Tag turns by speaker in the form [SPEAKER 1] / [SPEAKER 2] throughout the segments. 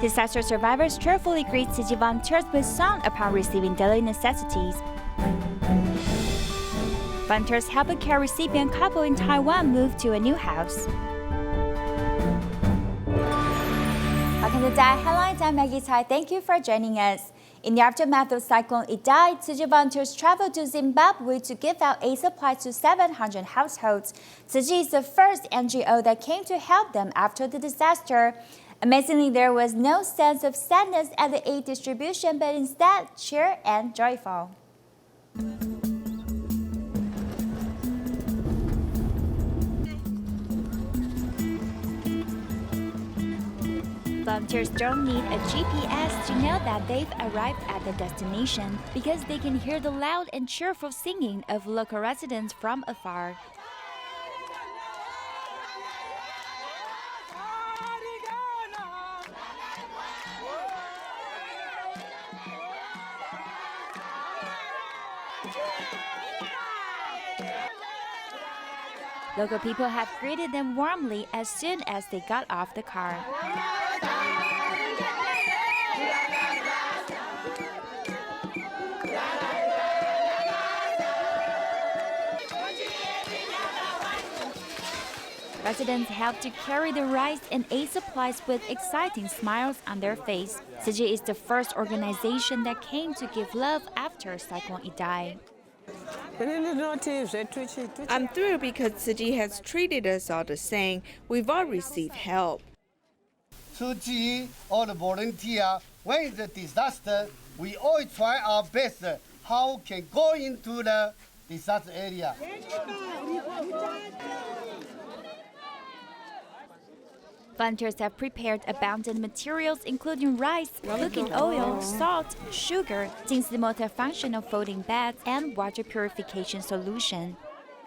[SPEAKER 1] Disaster survivors cheerfully greet Tzu Chi volunteers with song upon receiving daily necessities. Volunteers help a care recipient couple in Taiwan move to a new house. Welcome to DaAi Headlines. I'm Maggie Tsai. Thank you for joining us. In the aftermath of Cyclone Idai, Tzu Chi volunteers traveled to Zimbabwe to give out aid supplies to 700 households. Tzu Chi is the first NGO that came to help them after the disaster. Amazingly, there was no sense of sadness at the aid distribution, but instead cheer and joyful. Volunteers don't need a GPS to know that they've arrived at the destination because they can hear the loud and cheerful singing of local residents from afar. Local people have greeted them warmly as soon as they got off the car. Residents helped to carry the rice and aid supplies with exciting smiles on their face. Tzu Chi is the first organization that came to give love after Cyclone Idai.
[SPEAKER 2] I'm thrilled because Tzu Chi has treated us all the same. We've all received help.
[SPEAKER 3] Tzu Chi, all the volunteers, when it's a disaster, we always try our best how can go into the disaster area.
[SPEAKER 1] Volunteers have prepared abundant materials including rice, cooking oil, salt, sugar, 金丝 multifunctional folding beds, and water purification solution.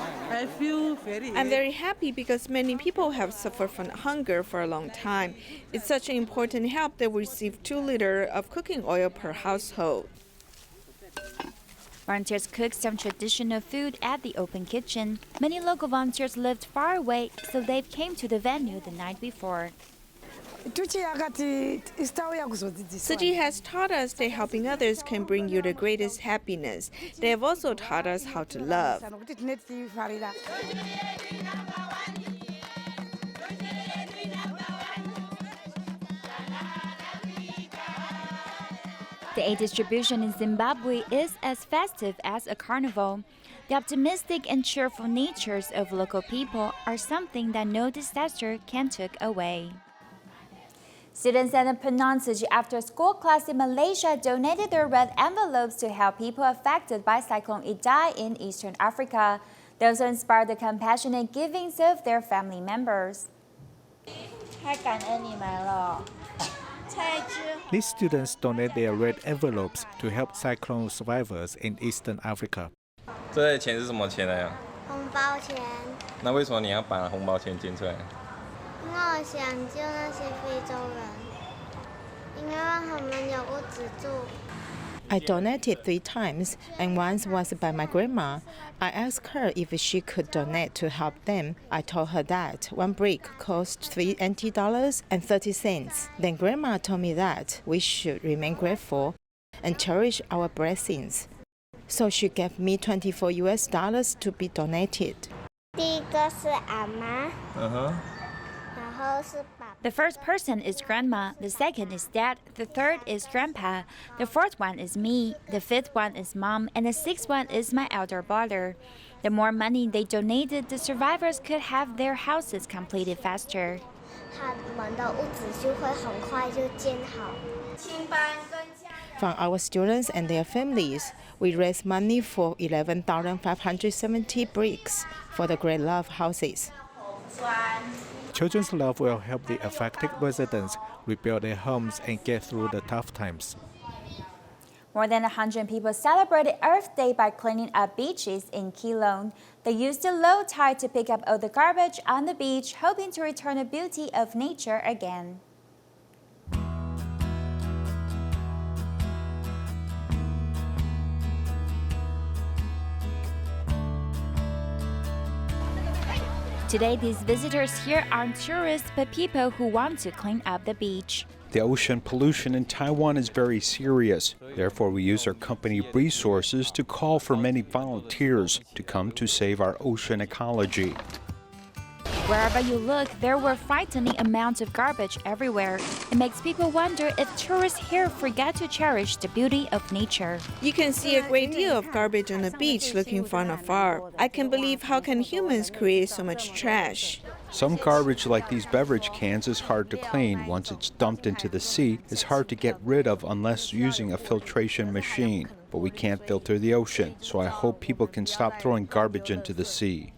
[SPEAKER 2] I'm very happy because many people have suffered from hunger for a long time. It's such an important help that we receive 2 liters of cooking oil per household.
[SPEAKER 1] Volunteers cooked some traditional food at the open kitchen. Many local volunteers lived far away, so they came to the venue the night before.
[SPEAKER 2] Tzu Chi has taught us that helping others can bring you the greatest happiness. They have also taught us how to love.
[SPEAKER 1] The aid distribution in Zimbabwe is as festive as a carnival. The optimistic and cheerful natures of local people are something that no disaster can take away. Students at the Penang Tzu Chi after-school class in Malaysia donated their red envelopes to help people affected by Cyclone Idai in Eastern Africa. They also inspired the compassionate givings of their family members.
[SPEAKER 4] These students donate their red envelopes to help cyclone survivors in Eastern Africa.
[SPEAKER 5] 这钱是什么钱来呀？
[SPEAKER 6] 红包钱。
[SPEAKER 5] 那为什么你要把红包钱捐出来？
[SPEAKER 6] 因为我想救那些非洲人，应该让他们有屋子住。
[SPEAKER 7] I donated 3 times, and once was by my grandma. I asked her if she could donate to help them. I told her that 1 brick cost $3.30. Then grandma told me that we should remain grateful and cherish our blessings. So she gave me $24 to be donated.
[SPEAKER 6] 第一个是阿妈。然后是爸。
[SPEAKER 1] The first person is grandma, the second is dad, the third is grandpa, the fourth one is me, the fifth one is mom, and the sixth one is my elder brother. The more money they donated, the survivors could have their houses completed faster.
[SPEAKER 6] 他们的屋子就会很快就建好。
[SPEAKER 7] From our students and their families, we raised money for 11,570 bricks for the Great Love houses.
[SPEAKER 4] Children's love will help the affected residents rebuild their homes and get through the tough times.
[SPEAKER 1] More than 100 people celebrated Earth Day by cleaning up beaches in Keelung. They used the low tide to pick up all the garbage on the beach, hoping to return the beauty of nature again. Today, these visitors here aren't tourists but people who want to clean up the beach.
[SPEAKER 8] The ocean pollution in Taiwan is very serious. Therefore, we use our company resources to call for many volunteers to come to save our ocean ecology.
[SPEAKER 1] Wherever you look, there were frightening amounts of garbage everywhere. It makes people wonder if tourists here forget to cherish the beauty of nature.
[SPEAKER 2] You can see a great deal of garbage on the beach looking from afar. I can't believe how can humans create so much trash.
[SPEAKER 8] Some garbage like these beverage cans is hard to clean. Once it's dumped into the sea, it's hard to get rid of unless using a filtration machine. But we can't filter the ocean, so I hope people can stop throwing garbage into the sea.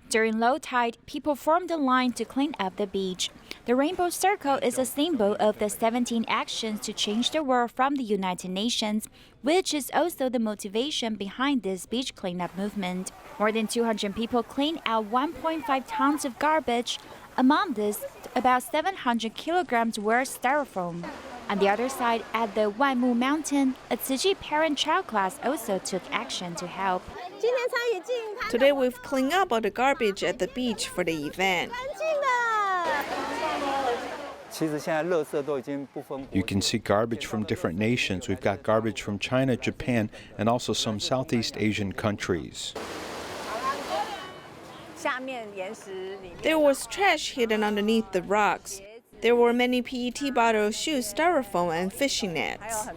[SPEAKER 1] During low tide, people formed a line to clean up the beach. The Rainbow Circle is a symbol of the 17 actions to change the world from the United Nations, which is also the motivation behind this beach cleanup movement. More than 200 people cleaned out 1.5 tons of garbage. Among this, about 700 kilograms were styrofoam. On the other side, at the Wanmu Mountain, a Tzu Chi parent-child class also took action to help.
[SPEAKER 2] Today we've cleaned up all the garbage at the beach for the event.
[SPEAKER 8] You can see garbage from different nations. We've got garbage from China, Japan, and also some Southeast Asian countries.
[SPEAKER 2] There was trash hidden underneath the rocks. There were many PET bottles, shoes, styrofoam, and fishing nets.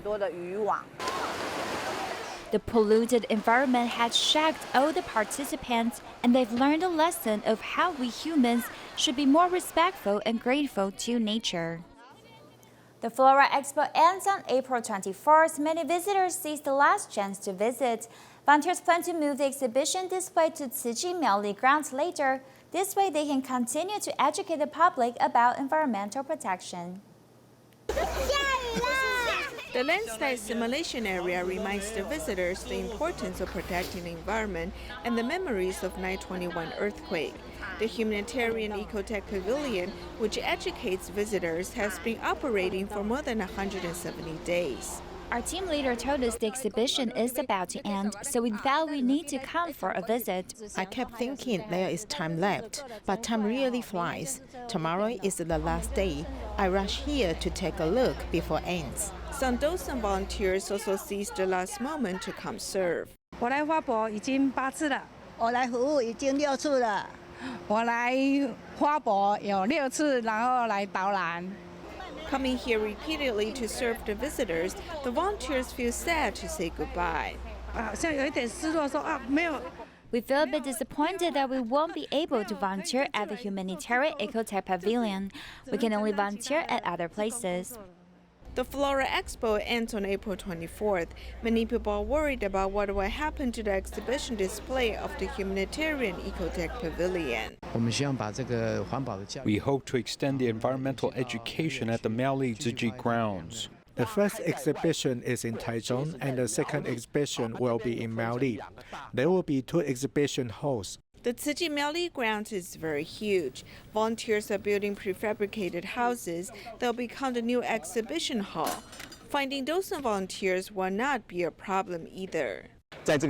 [SPEAKER 1] The polluted environment had shocked all the participants, and they've learned a lesson of how we humans should be more respectful and grateful to nature. The Flora Expo ends on April 24th. Many visitors seize the last chance to visit. Volunteers plan to move the exhibition display to Tzu Chi Miaoli grounds later. This way, they can continue to educate the public about environmental protection.
[SPEAKER 2] The landslide simulation area reminds the visitors the importance of protecting the environment and the memories of 9/21 earthquake. The humanitarian ecotech pavilion, which educates visitors, has been operating for more than 170 days.
[SPEAKER 1] Our team leader told us the exhibition is about to end, so we felt we need to come for a visit.
[SPEAKER 7] I kept thinking there is time left, but time really flies. Tomorrow is the last day. I rush here to take a look before it ends.
[SPEAKER 2] Some docent volunteers also seized the last moment to come serve.
[SPEAKER 9] 我来花博已经8次了，
[SPEAKER 10] 我来服务已经6次了。
[SPEAKER 9] 我来花博有6次，然后来导览。
[SPEAKER 2] Coming here repeatedly to serve the visitors, the volunteers feel sad to say goodbye.
[SPEAKER 9] 好像有一点失落，说啊没有。
[SPEAKER 1] We feel a bit disappointed that we won't be able to volunteer at the humanitarian ecotech pavilion. We can only volunteer at other places.
[SPEAKER 2] The Flora Expo ends on April 24th. Many people are worried about what will happen to the exhibition display of the humanitarian ecotech pavilion.
[SPEAKER 8] We hope to extend the environmental education at the Miaoli Tzu Chi grounds.
[SPEAKER 4] The first exhibition is in Taichung, and the second exhibition will be in Miaoli. There will be 2 exhibition halls.
[SPEAKER 2] The Tzu Chi Miaoli grounds is very huge. Volunteers are building prefabricated houses that will become the new exhibition hall. Finding docent volunteers will not be a problem either.
[SPEAKER 8] During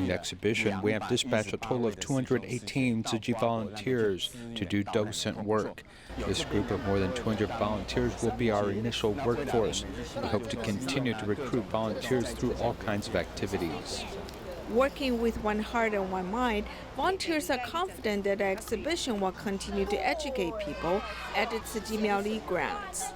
[SPEAKER 8] the exhibition, we have dispatched a total of 218 Tzu Chi volunteers to do docent work. This group of more than 200 volunteers will be our initial workforce. We hope to continue to recruit volunteers through all kinds of activities.
[SPEAKER 2] Working with one heart and one mind, volunteers are confident that the exhibition will continue to educate people at the Tzu Chi Miaoli grounds.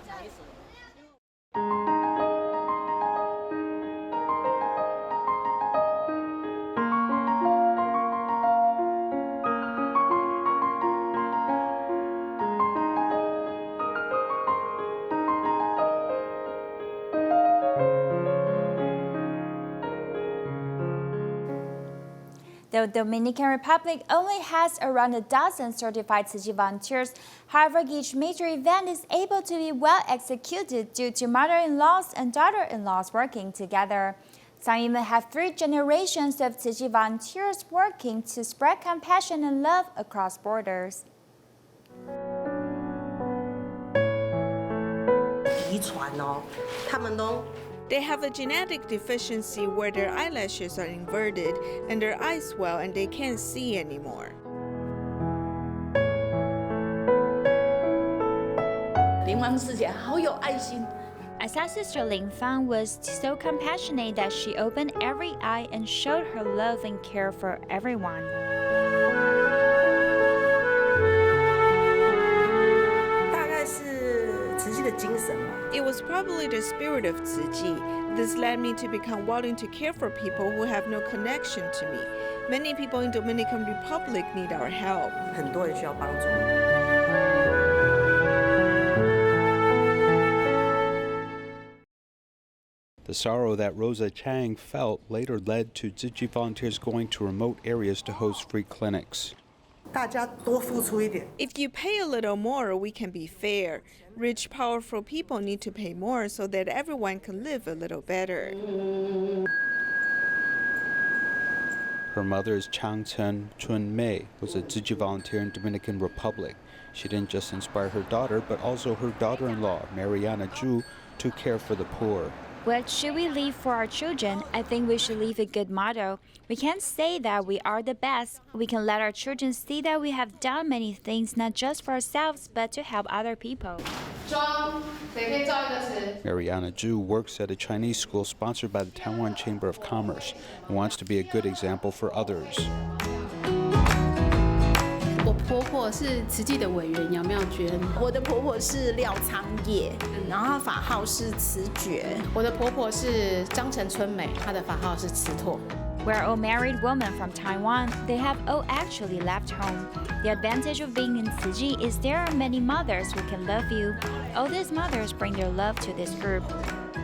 [SPEAKER 1] The Dominican Republic only has around a dozen certified Tzu Chi volunteers. However, each major event is able to be well executed due to mother-in-laws and daughter-in-laws working together. Some even have 3 generations of Tzu Chi volunteers working to spread compassion and love across borders.
[SPEAKER 2] They have a genetic deficiency where their eyelashes are inverted and their eyes swell and they can't see anymore.
[SPEAKER 1] I saw Sister Ling Fang was so compassionate that she opened every eye and showed her love and care for everyone.
[SPEAKER 2] It was probably the spirit of Tzu Chi. This led me to become willing to care for people who have no connection to me. Many people in Dominican Republic need our help.
[SPEAKER 8] The sorrow that Rosa Chang felt later led to Tzu Chi volunteers going to remote areas to host free clinics.
[SPEAKER 2] If you pay a little more, we can be fair. Rich, powerful people need to pay more so that everyone can live a little better.
[SPEAKER 8] Her mother is Chang Chun Mei, was a Tzu Chi volunteer in Dominican Republic. She didn't just inspire her daughter, but also her daughter-in-law, Mariana Zhu, to care for the poor.
[SPEAKER 1] What should we leave for our children? I think we should leave a good motto. We can't say that we are the best. We can let our children see that we have done many things, not just for ourselves, but to help other people.
[SPEAKER 8] Mariana Zhu works at a Chinese school sponsored by the Taiwan Chamber of Commerce and wants to be a good example for others.
[SPEAKER 11] 我婆婆是慈济的委员杨妙娟，
[SPEAKER 7] 我的婆婆是廖昌业，然后她法号是慈觉。
[SPEAKER 11] 我的婆婆是张陈春美，她的法号是慈拓。
[SPEAKER 1] We're all married women from Taiwan. They have all actually left home. The advantage of being in Tzu Chi is there are many mothers who can love you. All these mothers bring their love to this group.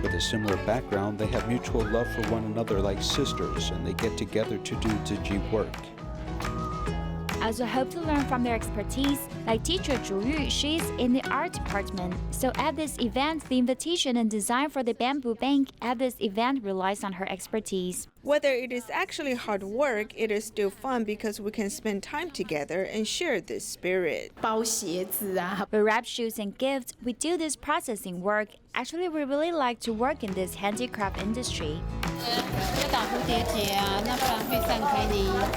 [SPEAKER 8] With a similar background, they have mutual love for one another like sisters, and they get together to do Tzu Chi work.
[SPEAKER 1] I also hope to learn from their expertise. Like teacher Zhu Yu, she's in the art department. So at this event, the invitation and design for the bamboo bank at this event relies on her expertise.
[SPEAKER 2] Whether it is actually hard work, it is still fun because we can spend time together and share this spirit.
[SPEAKER 11] 包鞋子啊。
[SPEAKER 1] We wrap shoes and gifts. We do this processing work. Actually, we really like to work in this handicraft industry.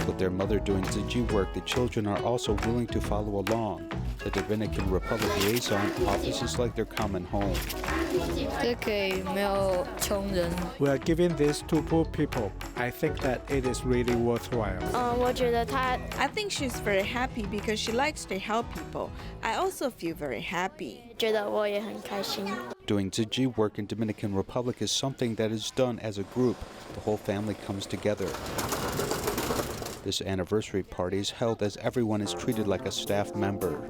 [SPEAKER 8] With their mother doing Tzu Chi work, the children are also willing to follow along. The Dominican Republic liaison office is like their common home.
[SPEAKER 4] We are giving this to poor people. I think that it is really worthwhile.
[SPEAKER 2] I think she's very happy because she likes to help people. I also feel very happy.
[SPEAKER 8] Doing Tzu Chi work in Dominican Republic is something that is done as a group. The whole family comes together. This anniversary party is held as everyone is treated like a staff member.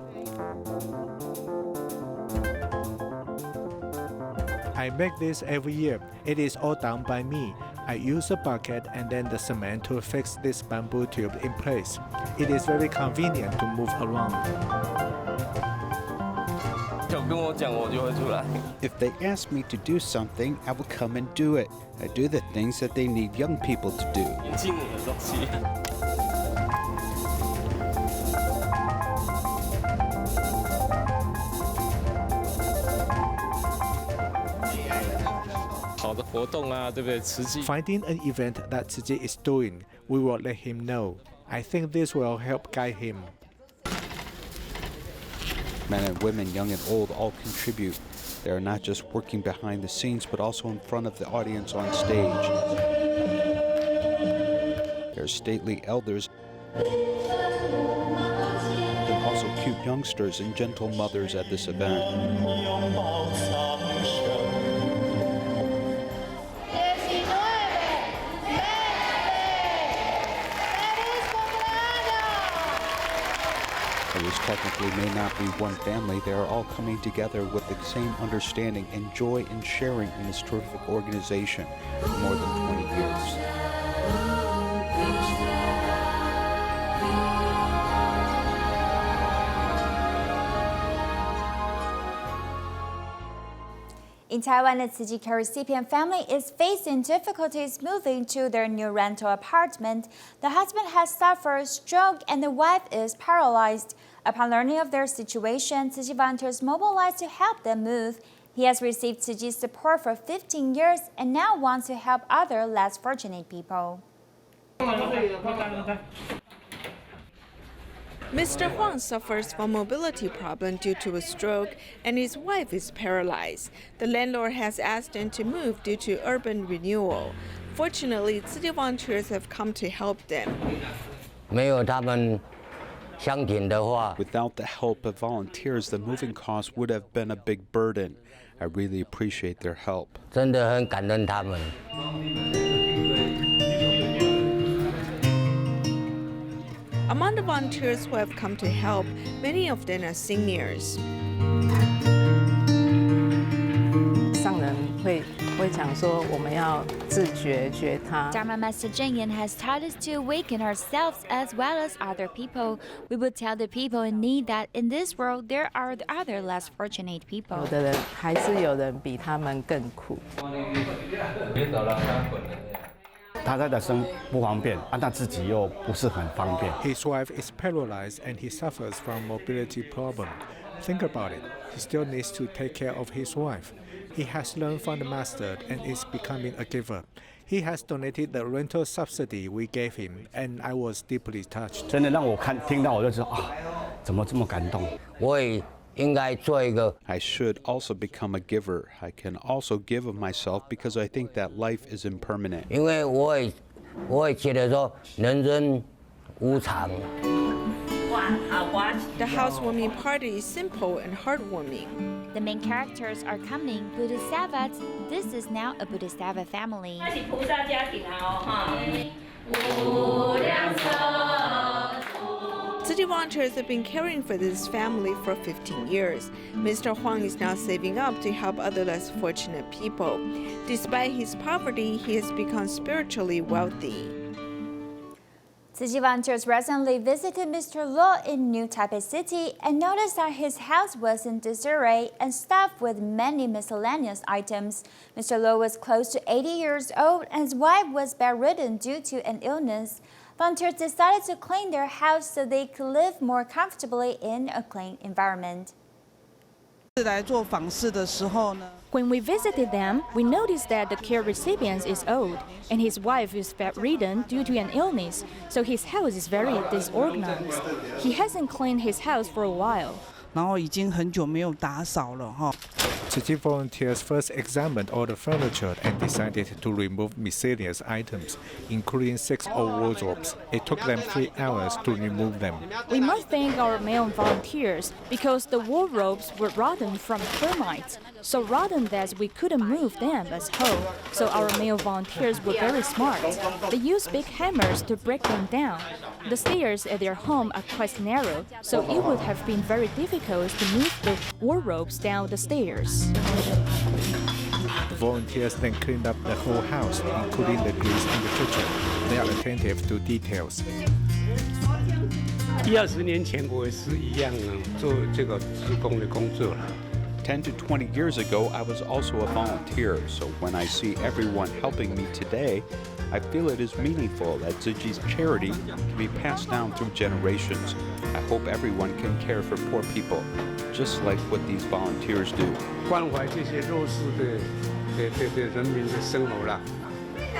[SPEAKER 4] I make this every year. It is all done by me. I use a bucket and then the cement to fix this bamboo tube in place. It is very convenient to move around.
[SPEAKER 8] If they ask me to do something, I will come and do it. I do the things that they need young people to do.
[SPEAKER 4] Finding an event that Tzu Chi is doing, we will let him know. I think this will help guide him.
[SPEAKER 8] Men and women, young and old, all contribute. They are not just working behind the scenes, but also in front of the audience on stage. There are stately elders, and also cute youngsters and gentle mothers at this event. Which technically may not be one family, they are all coming together with the same understanding and joy in sharing in this terrific organization for more than 20 years.
[SPEAKER 1] In Taiwan, the Tzu Chi recipient family is facing difficulties moving to their new rental apartment. The husband has suffered a stroke and the wife is paralyzed. Upon learning of their situation, Tzu Chi volunteers mobilized to help them move. He has received Tzu Chi support for 15 years and now wants to help other less fortunate people.
[SPEAKER 2] Mr. Huang suffers from mobility problem due to a stroke, and his wife is paralyzed. The landlord has asked him to move due to urban renewal. Fortunately, Tzu Chi volunteers have come to help them.
[SPEAKER 8] Without the help of volunteers, the moving costs would have been a big burden. I really appreciate their help.
[SPEAKER 2] Among the volunteers who have come to help, many of them are seniors.
[SPEAKER 9] 上人会讲说我们要自觉觉他。
[SPEAKER 1] Dharma Master Zheng has taught us to awaken ourselves as well as other people. We would tell the people in need that in this world there are other less fortunate people.
[SPEAKER 9] 有的人还是有人比他们更苦。
[SPEAKER 12] 他的生不方便，他自己又不是很方便。
[SPEAKER 4] His wife is paralyzed and he suffers from mobility problem. Think about it. He still needs to take care of his wife. He has learned from the master and is becoming a giver. He has donated the rental subsidy we gave him, and I was deeply touched.
[SPEAKER 12] 真的让我听到我就知道啊，怎么这么感动？
[SPEAKER 8] I should also become a giver. I can also give of myself because I think that life is impermanent.
[SPEAKER 13] 因为我也觉得说人生无常。
[SPEAKER 2] The housewarming party is simple and heartwarming.
[SPEAKER 1] The main characters are coming Bodhisattvas. This is now a Bodhisattva family.
[SPEAKER 2] Tzu Chi volunteers have been caring for this family for 15 years. Mr. Huang is now saving up to help other less fortunate people. Despite his poverty, he has become spiritually wealthy.
[SPEAKER 1] Tzu Chi volunteers recently visited Mr. Lo in New Taipei City and noticed that his house was in disarray and stuffed with many miscellaneous items. Mr. Lo was close to 80 years old and his wife was bedridden due to an illness. Volunteers decided to clean their house so they could live more comfortably in a clean environment.
[SPEAKER 14] When we visited them, we noticed that the care recipient is old and his wife is bedridden due to an illness, so his house is very disorganized. He hasn't cleaned his house for a while.
[SPEAKER 15] 然后已经很久没有打扫了哈。
[SPEAKER 4] Tzu Chi volunteers first examined all the furniture and decided to remove miscellaneous items, including 6 old wardrobes. It took them 3 hours to remove them.
[SPEAKER 14] We must thank our male volunteers because the wardrobes were rotten from termites, so rotten that we couldn't move them as whole. So our male volunteers were very smart. They used big hammers to break them down. The stairs at their home are quite narrow, so it would have been very difficult to move the wardrobes down the stairs.
[SPEAKER 4] The volunteers then cleaned up the whole house, including the grease in the kitchen. They are attentive to details.
[SPEAKER 16] 10-20年前我也是一样做这个志工的工作了。
[SPEAKER 8] 10 to 20 years ago, I was also a volunteer, so when I see everyone helping me today, I feel it is meaningful that Tzu Chi's charity can be passed down through generations. I hope everyone can care for poor people, just like what these volunteers do.
[SPEAKER 16] 关怀这些弱势的人民的生活啦。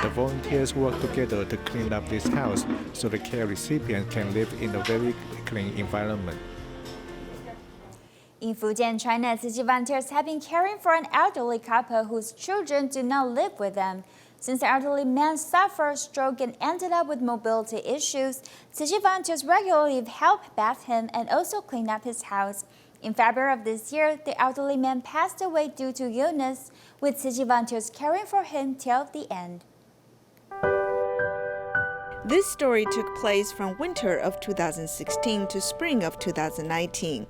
[SPEAKER 4] The volunteers work together to clean up this house so the care recipient can live in a very clean environment.
[SPEAKER 1] In Fujian, China, Tzu Chi volunteers have been caring for an elderly couple whose children do not live with them. Since the elderly man suffered a stroke and ended up with mobility issues, Tzu Chi volunteers regularly help bath him and also clean up his house. In February of this year, the elderly man passed away due to illness, with Tzu Chi volunteers caring for him till the end.
[SPEAKER 2] This story took place from winter of 2016 to spring of 2019.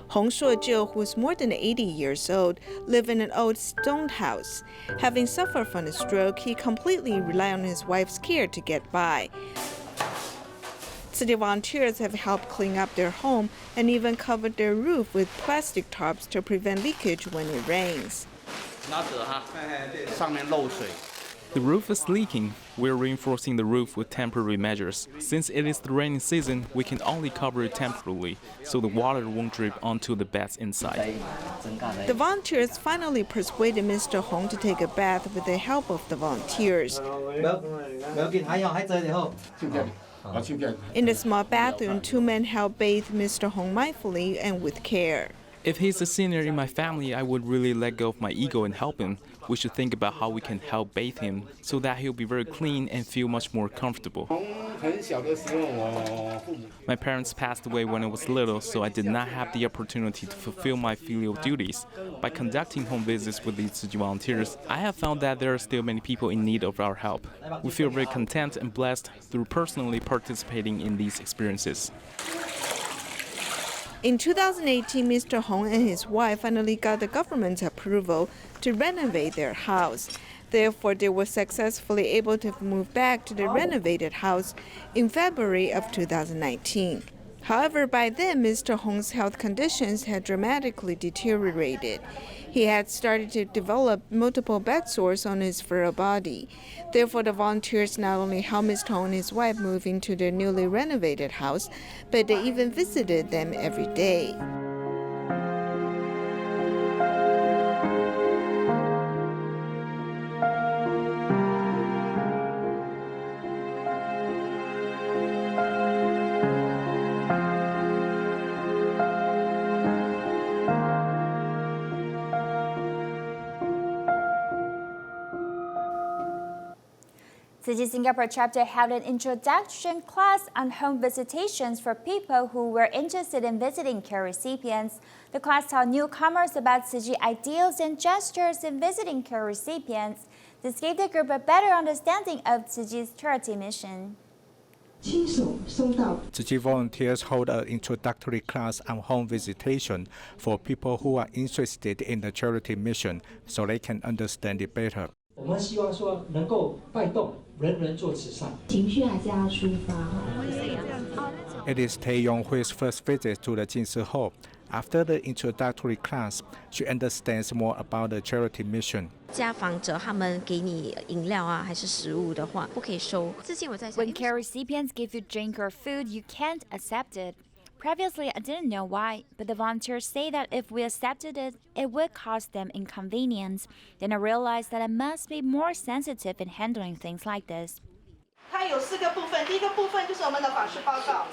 [SPEAKER 2] Hong Shuozhou, who is more than 80 years old, lived in an old stone house. Having suffered from a stroke, he completely relied on his wife's care to get by. City volunteers have helped clean up their home and even covered their roof with plastic tarps to prevent leakage when it rains.
[SPEAKER 17] The roof is leaking. We're reinforcing the roof with temporary measures. Since it is the rainy season, we can only cover it temporarily, so the water won't drip onto the beds inside.
[SPEAKER 2] The volunteers finally persuaded Mr. Hong to take a bath with the help of the volunteers. In the small bathroom, 2 men help bathe Mr. Hong mindfully and with care.
[SPEAKER 17] If he's a senior in my family, I would really let go of my ego and help him. We should think about how we can help bathe him so that he'll be very clean and feel much more comfortable. My parents passed away when I was little, so I did not have the opportunity to fulfill my filial duties. By conducting home visits with these Tzu Chi volunteers, I have found that there are still many people in need of our help. We feel very content and blessed through personally participating in these experiences.
[SPEAKER 2] In 2018, Mr. Hong and his wife finally got the government's approval to renovate their house. Therefore, they were successfully able to move back to the renovated house in February of 2019. However, by then, Mr. Hong's health conditions had dramatically deteriorated. He had started to develop multiple bed sores on his frail body. Therefore, the volunteers not only helped Mr. Hong and his wife move into their newly renovated house, but they even visited them every day.
[SPEAKER 1] Tzu Chi Singapore chapter held an introduction class on home visitations for people who were interested in visiting care recipients. The class taught newcomers about Tzu Chi ideals and gestures in visiting care recipients. This gave the group a better understanding of Tzu Chi's charity mission.
[SPEAKER 4] Tzu Chi volunteers hold an introductory class on home visitation for people who are interested in the charity mission so they can understand it better.
[SPEAKER 18] 我们希望说能够带动人人做慈善，
[SPEAKER 19] 情绪还是要抒发。
[SPEAKER 4] It is Yonghui's first visit to the Jinsi Hall. After the introductory class, she understands more about the charity mission.
[SPEAKER 19] 家访者他们给你饮料啊还是食物的话，不可以收。之前我在想
[SPEAKER 1] When care recipients give you drink or food, you can't accept it. Previously, I didn't know why, but the volunteers say that if we accepted it, it would cause them inconvenience. Then I realized that I must be more sensitive in handling things like this.
[SPEAKER 2] 它有4个部分，第一个部分就是我们的访视报告。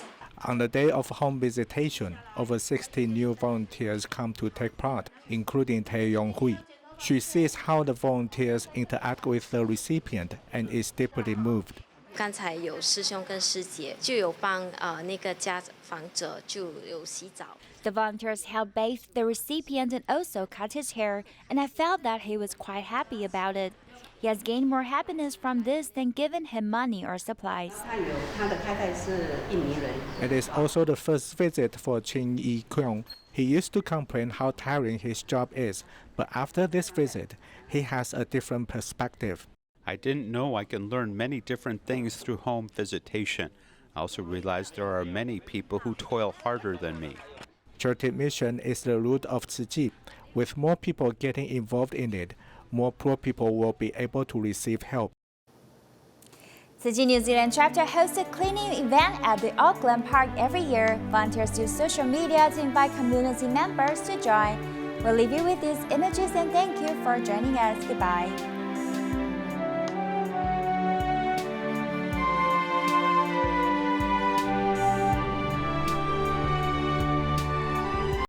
[SPEAKER 4] On the day of home visitation, over 60 new volunteers come to take part, including Yonghui. She sees how the volunteers interact with the recipient and is deeply moved.
[SPEAKER 19] 刚才有师兄跟师姐就有帮那个家访者就有洗澡。
[SPEAKER 1] The volunteers helped bathe the recipient and also cut his hair, and I felt that he was quite happy about it. He has gained more happiness from this than giving him money or supplies.
[SPEAKER 18] 他的太太是印尼人。
[SPEAKER 4] It is also the first visit for Keelung. He used to complain how tiring his job is, but after this visit, he has a different perspective.
[SPEAKER 8] I didn't know I can learn many different things through home visitation. I also realized there are many people who toil harder than me.
[SPEAKER 4] Charity mission is the root of Tzu Chi. With more people getting involved in it, more poor people will be able to receive help.
[SPEAKER 1] Tzu Chi New Zealand chapter hosts a cleaning event at the Auckland Park every year. Volunteers use social media to invite community members to join. We'll leave you with these images and thank you for joining us. Goodbye.